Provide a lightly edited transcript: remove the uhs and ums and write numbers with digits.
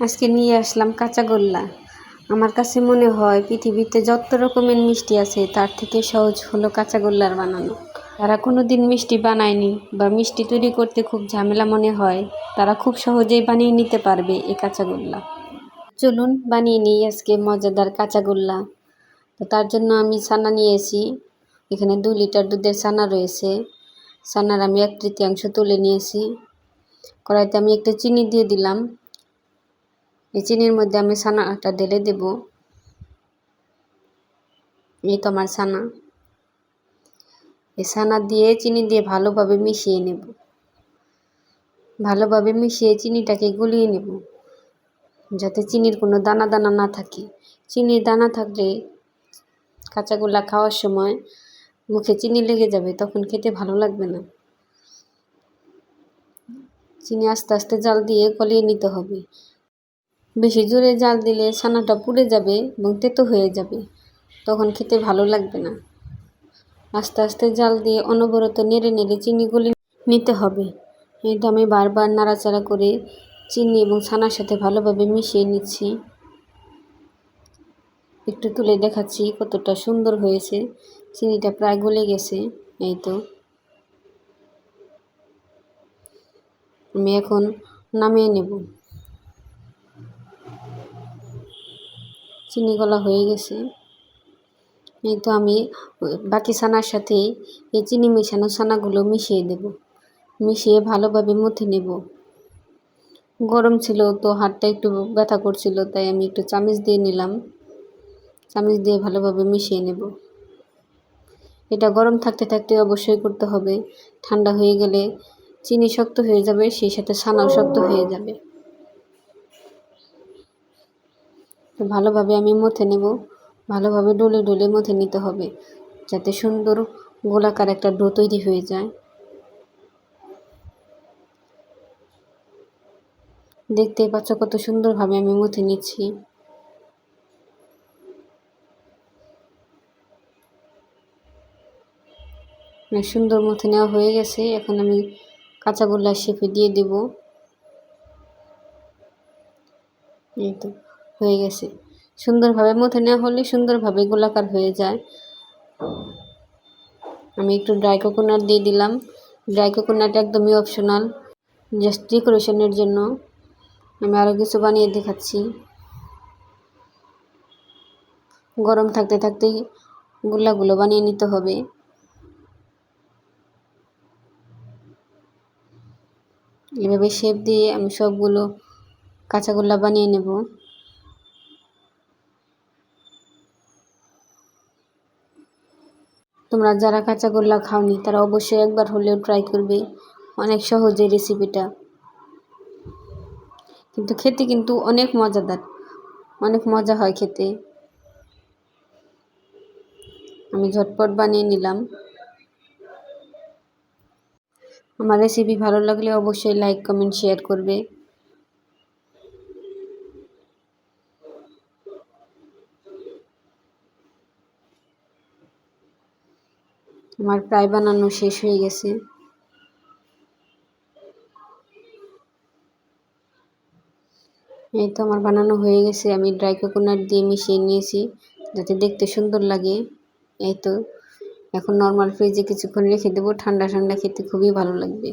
আজকে নিয়ে আসলাম কাঁচাগোল্লা। আমার কাছে মনে হয় পৃথিবীতে যত রকমের মিষ্টি আছে তার থেকে সহজ হলো কাঁচাগোল্লার বানানো। যারা কোনো দিন মিষ্টি বানায়নি বা মিষ্টি তৈরি করতে খুব ঝামেলা মনে হয়, তারা খুব সহজেই বানিয়ে নিতে পারবে এই কাঁচাগোল্লা। চলুন বানিয়ে নিই আজকে মজাদার কাঁচাগোল্লা। তো তার জন্য আমি ছানা নিয়েছি। এখানে 2 লিটার দুধের ছানা রয়েছে। ছানার আমি 1/3 তুলে নিয়েছি। কড়াইতে আমি একটু চিনি দিয়ে দিলাম। এই চিনির মধ্যে আমি ছানাটা ঢেলে দেব। এই তো আমার ছানা। এই ছানা দিয়ে চিনি দিয়ে ভালোভাবে মিশিয়ে নেব। ভালোভাবে মিশিয়ে চিনিটাকে গলিয়ে নেব, যাতে চিনির কোনো দানা দানা না থাকে। চিনির দানা থাকলে কাঁচাগোল্লা খাওয়ার সময় মুখে চিনি লেগে যাবে, তখন খেতে ভালো লাগবে না। চিনি আস্তে আস্তে জাল দিয়ে গলিয়ে নিতে হবে। বেশি জোরে জাল দিলে ছানাটা পুড়ে যাবে এবং তেতো হয়ে যাবে, তখন খেতে ভালো লাগবে না। আস্তে আস্তে জাল দিয়ে অনবরত নেড়ে নেড়ে চিনি গলিয়ে নিতে হবে। এটা আমি বারবার নাড়াচাড়া করে চিনি এবং ছানার সাথে ভালোভাবে মিশিয়ে নিচ্ছি। একটু তুলে দেখাচ্ছি কতটা সুন্দর হয়েছে। চিনিটা প্রায় গলে গেছে। এই তো আমি এখন নামিয়ে নেব। চিনি গলা হয়ে গেছে। এই তো আমি বাকি ছানার সাথে এই চিনি মেশানো ছানাগুলো মিশিয়ে দেব। মিশিয়ে ভালোভাবে মথে নেব। গরম ছিল তো হাতটা একটু ব্যথা করছিল, তাই আমি একটু চামচ দিয়ে নিলাম। চামচ দিয়ে ভালোভাবে মিশিয়ে নেব। এটা গরম থাকতে থাকতে অবশ্যই করতে হবে। ঠান্ডা হয়ে গেলে চিনি শক্ত হয়ে যাবে, সেই সাথে ছানাও শক্ত হয়ে যাবে। তো ভালোভাবে আমি মথে নেব। ভালোভাবে ডলে ডলে মথে নিতে হবে, যাতে সুন্দর গোলাকার একটা ডো তৈরি হয়ে যায়। দেখতেই পাচ্ছ কত সুন্দরভাবে আমি মথে নিচ্ছি। সুন্দর মথে নেওয়া হয়ে গেছে। এখন আমি কাঁচাগোল্লার শেপে দিয়ে দেব। এই তো হয়ে গেছে। সুন্দরভাবে মথে নেওয়া হলে সুন্দরভাবে গোলাকার হয়ে যায়। আমি একটু ড্রাই কোকোনাট দিয়ে দিলাম। ড্রাই কোকোনাট একদমই অপশনাল, জাস্ট ডেকোরেশনের জন্য। আমি আরও কিছু বানিয়ে দেখাচ্ছি। গরম থাকতে থাকতেই গোল্লাগুলো বানিয়ে নিতে হবে। এভাবে শেপ দিয়ে আমি সবগুলো কাঁচাগোল্লা বানিয়ে নেব। তোমরা যারা কাঁচাগোল্লা খাওনি তারা অবশ্যই একবার হলেও ট্রাই করবে। অনেক সহজ এই রেসিপিটা, কিন্তু খেতে কিন্তু অনেক মজাদার, অনেক মজা হয় খেতে। আমি ঝটপট বানিয়ে নিলাম। আমার রেসিপি ভালো লাগলে অবশ্যই লাইক কমেন্ট শেয়ার করবে। আমার প্রায় বানানো শেষ হয়ে গেছে। এই তো আমার বানানো হয়ে গেছে। আমি ড্রাই কোকোনাট দিয়ে মিশিয়ে নিয়েছি যাতে দেখতে সুন্দর লাগে। এই তো এখন নর্মাল ফ্রিজে কিছুক্ষণ রেখে দেবো। ঠান্ডা ঠান্ডা খেতে খুবই ভালো লাগবে।